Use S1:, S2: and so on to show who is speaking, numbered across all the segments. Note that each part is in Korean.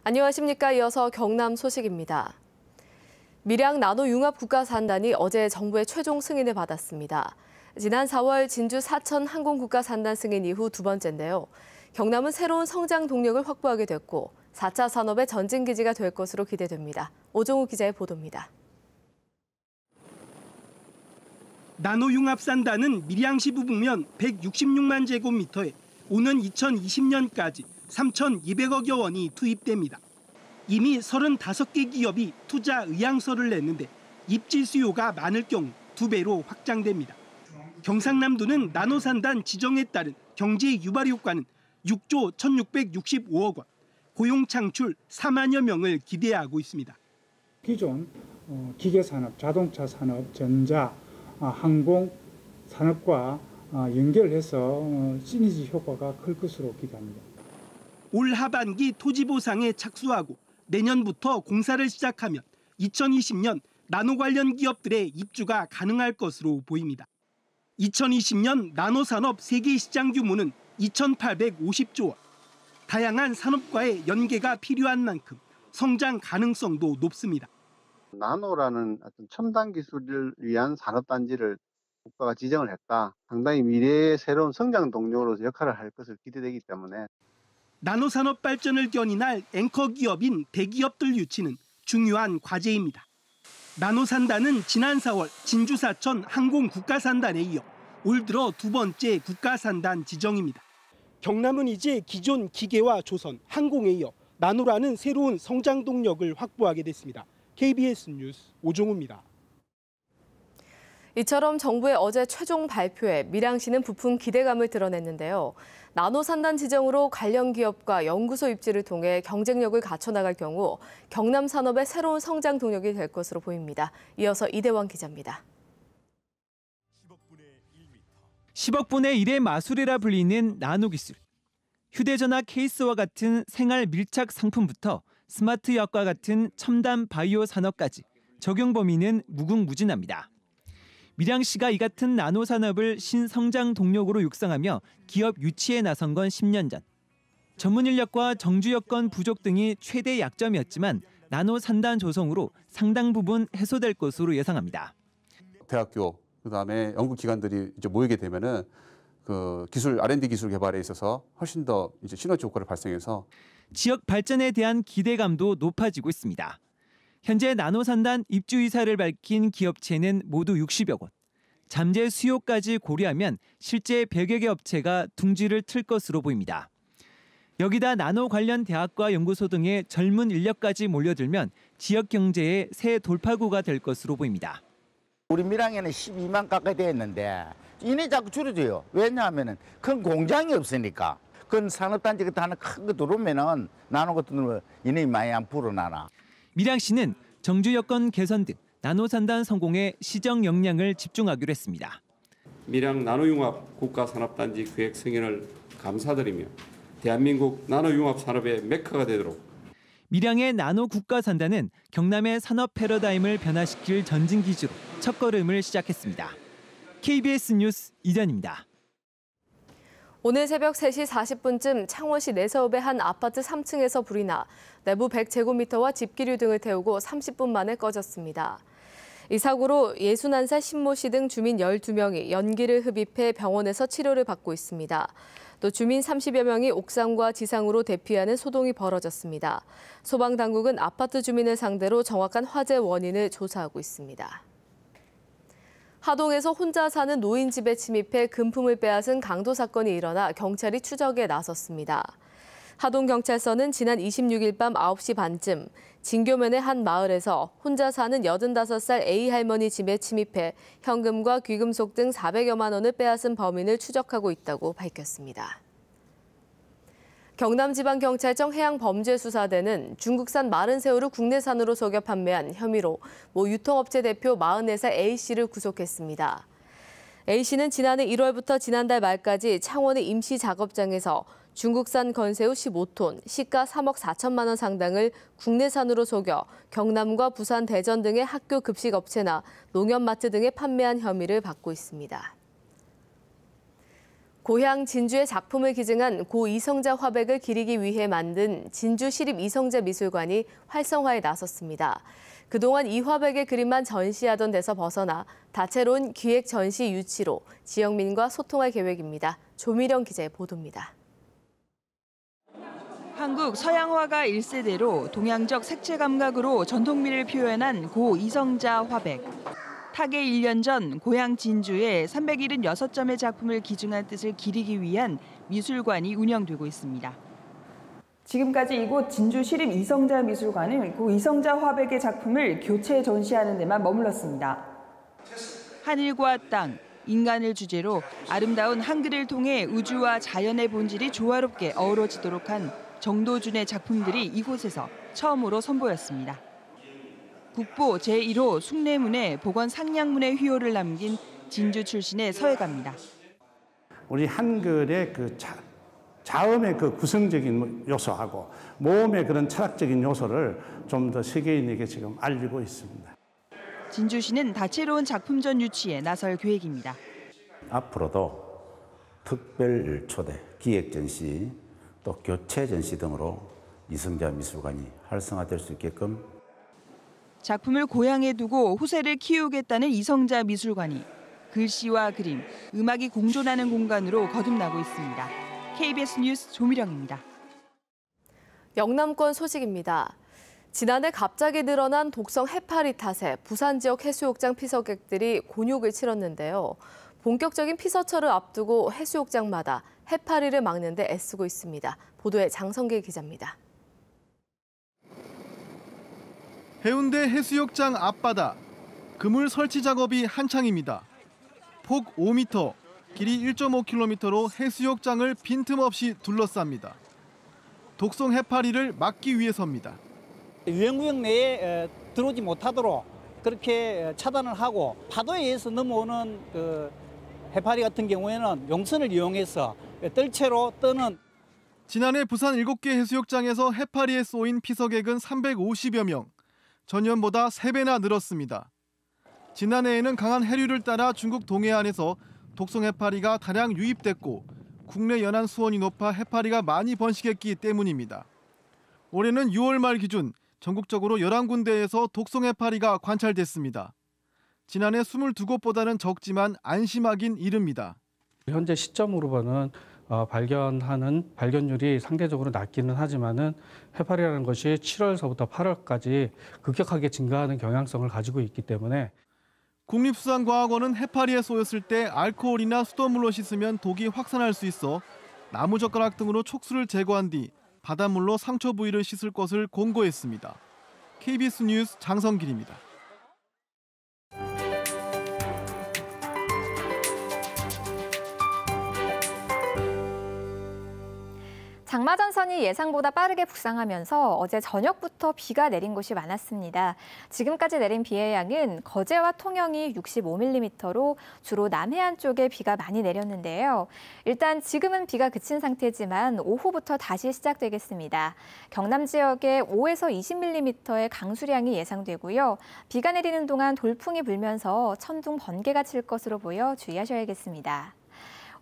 S1: 안녕하십니까. 이어서 경남 소식입니다. 밀양 나노융합국가산단이 어제 정부의 최종 승인을 받았습니다. 지난 4월 진주 사천 항공국가산단 승인 이후 두 번째인데요. 경남은 새로운 성장 동력을 확보하게 됐고 4차 산업의 전진기지가 될 것으로 기대됩니다. 오종우 기자의 보도입니다.
S2: 나노융합산단은 밀양시 부부면 166만 제곱미터에 오는 2020년까지 3,200억여 원이 투입됩니다. 이미 35개 기업이 투자 의향서를 냈는데 입지 수요가 많을 경우 2배로 확장됩니다. 경상남도는 나노산단 지정에 따른 경제 유발 효과는 6조 1,665억 원, 고용 창출 4만여 명을 기대하고 있습니다.
S3: 기존 기계산업, 자동차 산업, 전자, 항공 산업과 연결해서 시너지 효과가 클 것으로 기대합니다.
S2: 올 하반기 토지 보상에 착수하고 내년부터 공사를 시작하면 2020년 나노 관련 기업들의 입주가 가능할 것으로 보입니다. 2020년 나노산업 세계 시장 규모는 2,850조 원. 다양한 산업과의 연계가 필요한 만큼 성장 가능성도 높습니다.
S4: 나노라는 어떤 첨단 기술을 위한 산업단지를 국가가 지정을 했다. 상당히 미래의 새로운 성장 동력으로 역할을 할 것을 기대되기 때문에
S2: 나노산업 발전을 견인할 앵커 기업인 대기업들 유치는 중요한 과제입니다. 나노산단은 지난 4월 진주 사천 항공국가산단에 이어 올 들어 두 번째 국가산단 지정입니다. 경남은 이제 기존 기계와 조선, 항공에 이어 나노라는 새로운 성장 동력을 확보하게 됐습니다. KBS 뉴스 오종우입니다.
S1: 이처럼 정부의 어제 최종 발표에 밀양시는 부푼 기대감을 드러냈는데요. 나노산단 지정으로 관련 기업과 연구소 입지를 통해 경쟁력을 갖춰나갈 경우 경남 산업의 새로운 성장 동력이 될 것으로 보입니다. 이어서 이대원 기자입니다.
S5: 10억분의 1의 마술이라 불리는 나노기술. 휴대전화 케이스와 같은 생활 밀착 상품부터 스마트 약과 같은 첨단 바이오 산업까지 적용 범위는 무궁무진합니다. 밀양시가 이 같은 나노 산업을 신성장 동력으로 육성하며 기업 유치에 나선 건 10년 전. 전문 인력과 정주 여건 부족 등이 최대 약점이었지만 나노 산단 조성으로 상당 부분 해소될 것으로 예상합니다.
S6: 대학교 그다음에 연구기관들이 이제 모이게 되면은 그 기술 R&D 기술 개발에 있어서 훨씬 더 이제 시너지 효과를 발생해서
S5: 지역 발전에 대한 기대감도 높아지고 있습니다. 현재 나노산단 입주 의사를 밝힌 기업체는 모두 60여 곳. 잠재 수요까지 고려하면 실제 100여 개 업체가 둥지를 틀 것으로 보입니다. 여기다 나노 관련 대학과 연구소 등의 젊은 인력까지 몰려들면 지역 경제의 새 돌파구가 될 것으로 보입니다.
S7: 우리 밀양에는 12만 가까이 돼 있는데 이내 자꾸 줄어져요. 왜냐하면 큰 공장이 없으니까. 큰 산업단지 같은 하나 큰 거 들어오면은 나노 같은 거 이내 많이 안 불어나나.
S5: 밀양시는 정주 여건 개선 등 나노산단 성공에 시정 역량을 집중하기로 했습니다.
S8: 밀양 나노융합 국가산업단지 계획 승인을 감사드리며 대한민국 나노융합 산업의 메카가 되도록
S5: 밀양의 나노 국가산단은 경남의 산업 패러다임을 변화시킬 전진기지로 첫걸음을 시작했습니다. KBS 뉴스 이전입니다.
S1: 오늘 새벽 3시 40분쯤 창원시 내서읍의 한 아파트 3층에서 불이 나 내부 100제곱미터와 집기류 등을 태우고 30분 만에 꺼졌습니다. 이 사고로 61살 신모 씨 등 주민 12명이 연기를 흡입해 병원에서 치료를 받고 있습니다. 또 주민 30여 명이 옥상과 지상으로 대피하는 소동이 벌어졌습니다. 소방당국은 아파트 주민을 상대로 정확한 화재 원인을 조사하고 있습니다. 하동에서 혼자 사는 노인 집에 침입해 금품을 빼앗은 강도 사건이 일어나 경찰이 추적에 나섰습니다. 하동경찰서는 지난 26일 밤 9시 반쯤 진교면의 한 마을에서 혼자 사는 85살 A 할머니 집에 침입해 현금과 귀금속 등 400여만 원을 빼앗은 범인을 추적하고 있다고 밝혔습니다. 경남지방경찰청 해양범죄수사대는 중국산 마른 새우를 국내산으로 속여 판매한 혐의로 모 유통업체 대표 44살 A씨를 구속했습니다. A씨는 지난해 1월부터 지난달 말까지 창원의 임시 작업장에서 중국산 건새우 15톤, 시가 3억 4천만 원 상당을 국내산으로 속여 경남과 부산, 대전 등의 학교 급식업체나 농협마트 등에 판매한 혐의를 받고 있습니다. 고향 진주의 작품을 기증한 고 이성자 화백을 기리기 위해 만든 진주 시립 이성자 미술관이 활성화에 나섰습니다. 그동안 이 화백의 그림만 전시하던 데서 벗어나 다채로운 기획 전시 유치로 지역민과 소통할 계획입니다. 조미령 기자의 보도입니다.
S9: 한국 서양화가 1세대로 동양적 색채 감각으로 전통미를 표현한 고 이성자 화백. 타계 1년 전 고향 진주에 376점의 작품을 기증한 뜻을 기리기 위한 미술관이 운영되고 있습니다.
S10: 지금까지 이곳 진주 시립 이성자 미술관은 고 이성자 화백의 작품을 교체 전시하는 데만 머물렀습니다.
S9: 하늘과 땅, 인간을 주제로 아름다운 한글을 통해 우주와 자연의 본질이 조화롭게 어우러지도록 한 정도준의 작품들이 이곳에서 처음으로 선보였습니다. 국보 제1호 숭례문에 복원 상량문의 휘호를 남긴 진주 출신의 서예가입니다.
S11: 우리 한글의 그 자음의 그 구성적인 요소하고 모음의 그런 철학적인 요소를 좀 더 세계인에게 지금 알리고 있습니다.
S9: 진주시는 다채로운 작품전 유치에 나설 계획입니다.
S12: 앞으로도 특별 초대, 기획 전시, 또 교체 전시 등으로 이성자 미술관이 활성화될 수 있게끔
S9: 작품을 고향에 두고 후세를 키우겠다는 이성자 미술관이 글씨와 그림, 음악이 공존하는 공간으로 거듭나고 있습니다. KBS 뉴스 조미령입니다.
S1: 영남권 소식입니다. 지난해 갑자기 늘어난 독성 해파리 탓에 부산 지역 해수욕장 피서객들이 곤욕을 치렀는데요. 본격적인 피서철을 앞두고 해수욕장마다 해파리를 막는 데 애쓰고 있습니다. 보도에 장성길 기자입니다.
S13: 해운대 해수욕장 앞바다, 그물 설치 작업이 한창입니다. 폭 5m, 길이 1.5km로 해수욕장을 빈틈없이 둘러쌉니다. 독성 해파리를 막기 위해서입니다.
S14: 유형구역 내에 들어오지 못하도록 그렇게 차단을 하고 파도에 의해서 넘어오는 그 해파리 같은 경우에는 용선을 이용해서 뜰채로 뜨는.
S13: 지난해 부산 7개 해수욕장에서 해파리에 쏘인 피서객은 350여 명. 전년보다 3배나 늘었습니다. 지난해에는 강한 해류를 따라 중국 동해안에서 독성 해파리가 다량 유입됐고 국내 연안 수온이 높아 해파리가 많이 번식했기 때문입니다. 올해는 6월 말 기준 전국적으로 11군데에서 독성 해파리가 관찰됐습니다. 지난해 22곳보다는 적지만 안심하긴 이릅니다.
S15: 현재 시점으로는 발견율이 상대적으로 낮기는 하지만은 해파리라는 것이 7월서부터 8월까지 급격하게 증가하는 경향성을 가지고 있기 때문에
S13: 국립수산과학원은 해파리에 쏘였을 때 알코올이나 수돗물로 씻으면 독이 확산할 수 있어 나무젓가락 등으로 촉수를 제거한 뒤 바닷물로 상처 부위를 씻을 것을 권고했습니다. KBS 뉴스 장성길입니다.
S16: 장마전선이 예상보다 빠르게 북상하면서 어제 저녁부터 비가 내린 곳이 많았습니다. 지금까지 내린 비의 양은 거제와 통영이 65mm로 주로 남해안 쪽에 비가 많이 내렸는데요. 일단 지금은 비가 그친 상태지만 오후부터 다시 시작되겠습니다. 경남 지역에 5에서 20mm의 강수량이 예상되고요. 비가 내리는 동안 돌풍이 불면서 천둥, 번개가 칠 것으로 보여 주의하셔야겠습니다.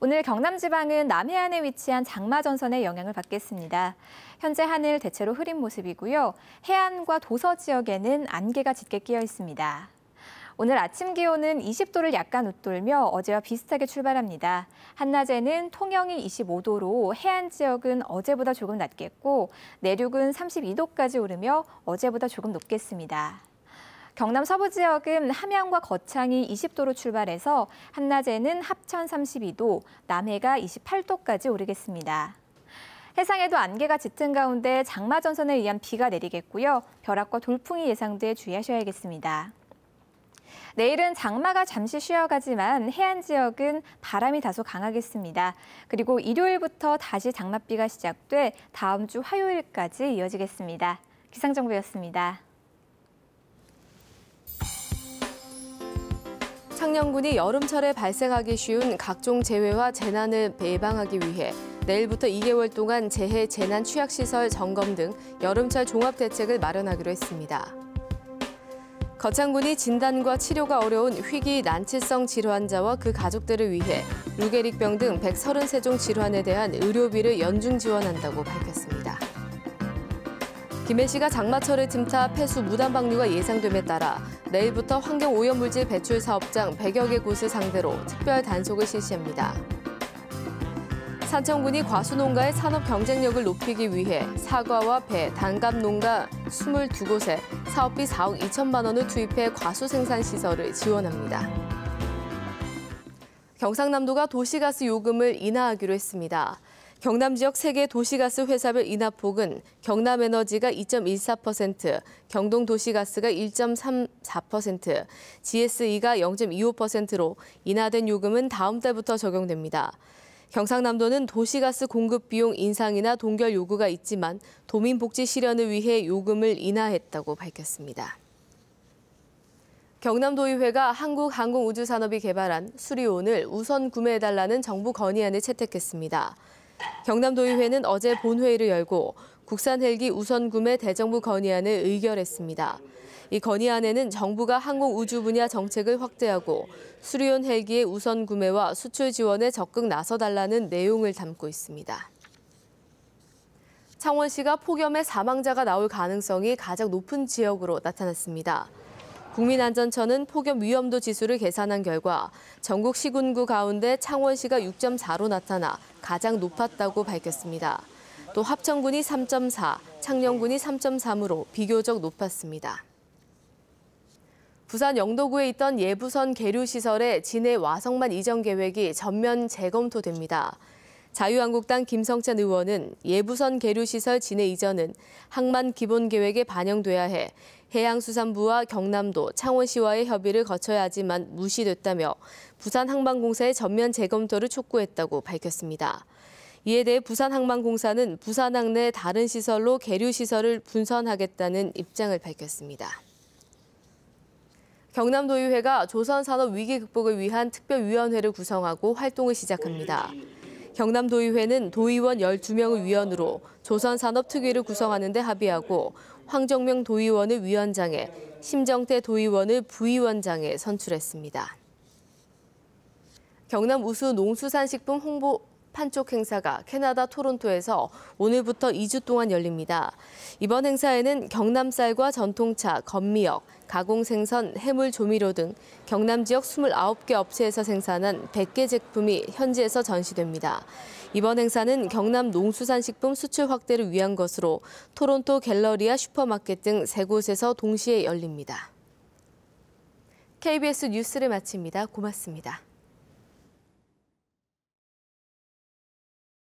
S16: 오늘 경남 지방은 남해안에 위치한 장마전선의 영향을 받겠습니다. 현재 하늘 대체로 흐린 모습이고요. 해안과 도서 지역에는 안개가 짙게 끼어 있습니다. 오늘 아침 기온은 20도를 약간 웃돌며 어제와 비슷하게 출발합니다. 한낮에는 통영이 25도로 해안 지역은 어제보다 조금 낮겠고 내륙은 32도까지 오르며 어제보다 조금 높겠습니다. 경남 서부 지역은 함양과 거창이 20도로 출발해서 한낮에는 합천 32도, 남해가 28도까지 오르겠습니다. 해상에도 안개가 짙은 가운데 장마전선에 의한 비가 내리겠고요. 벼락과 돌풍이 예상돼 주의하셔야겠습니다. 내일은 장마가 잠시 쉬어가지만 해안 지역은 바람이 다소 강하겠습니다. 그리고 일요일부터 다시 장맛비가 시작돼 다음 주 화요일까지 이어지겠습니다. 기상정보였습니다.
S1: 창녕군이 여름철에 발생하기 쉬운 각종 재해와 재난을 예방하기 위해 내일부터 2개월 동안 재해 재난 취약시설 점검 등 여름철 종합대책을 마련하기로 했습니다. 거창군이 진단과 치료가 어려운 희귀 난치성 질환자와 그 가족들을 위해 루게릭병 등 133종 질환에 대한 의료비를 연중 지원한다고 밝혔습니다. 김해 씨가 장마철을 틈타 폐수 무단 방류가 예상됨에 따라 내일부터 환경오염물질 배출 사업장 100여 개 곳을 상대로 특별 단속을 실시합니다. 산청군이 과수농가의 산업 경쟁력을 높이기 위해 사과와 배, 단감 농가 22곳에 사업비 4억 2천만 원을 투입해 과수 생산 시설을 지원합니다. 경상남도가 도시가스 요금을 인하하기로 했습니다. 경남 지역 3개 도시가스 회사별 인하폭은 경남에너지가 2.14%, 경동도시가스가 1.34%, GSE가 0.25%로 인하된 요금은 다음 달부터 적용됩니다. 경상남도는 도시가스 공급 비용 인상이나 동결 요구가 있지만 도민 복지 실현을 위해 요금을 인하했다고 밝혔습니다. 경남도의회가 한국항공우주산업이 개발한 수리온을 우선 구매해달라는 정부 건의안을 채택했습니다. 경남도의회는 어제 본회의를 열고 국산 헬기 우선 구매 대정부 건의안을 의결했습니다. 이 건의안에는 정부가 항공우주 분야 정책을 확대하고 수리온 헬기의 우선 구매와 수출 지원에 적극 나서달라는 내용을 담고 있습니다. 창원시가 폭염에 사망자가 나올 가능성이 가장 높은 지역으로 나타났습니다. 국민안전처는 폭염 위험도 지수를 계산한 결과 전국 시군구 가운데 창원시가 6.4로 나타나 가장 높았다고 밝혔습니다. 또 합천군이 3.4, 창녕군이 3.3으로 비교적 높았습니다. 부산 영도구에 있던 예부선 계류시설의 진해 와성만 이전 계획이 전면 재검토됩니다. 자유한국당 김성찬 의원은 예부선 계류시설 진해 이전은 항만 기본계획에 반영돼야 해 해양수산부와 경남도, 창원시와의 협의를 거쳐야 하지만 무시됐다며 부산항만공사의 전면 재검토를 촉구했다고 밝혔습니다. 이에 대해 부산항만공사는 부산항 내 다른 시설로 계류시설을 분선하겠다는 입장을 밝혔습니다. 경남도의회가 조선산업 위기 극복을 위한 특별위원회를 구성하고 활동을 시작합니다. 경남도의회는 도의원 12명을 위원으로 조선산업특위를 구성하는 데 합의하고 황정명 도의원을 위원장에, 심정태 도의원을 부위원장에 선출했습니다. 경남 우수 농수산식품 홍보 판촉 행사가 캐나다 토론토에서 오늘부터 2주 동안 열립니다. 이번 행사에는 경남쌀과 전통차, 건미역, 가공생선, 해물조미료 등 경남 지역 29개 업체에서 생산한 100개 제품이 현지에서 전시됩니다. 이번 행사는 경남 농수산식품 수출 확대를 위한 것으로 토론토 갤러리아 슈퍼마켓 등 3곳에서 동시에 열립니다. KBS 뉴스를 마칩니다. 고맙습니다.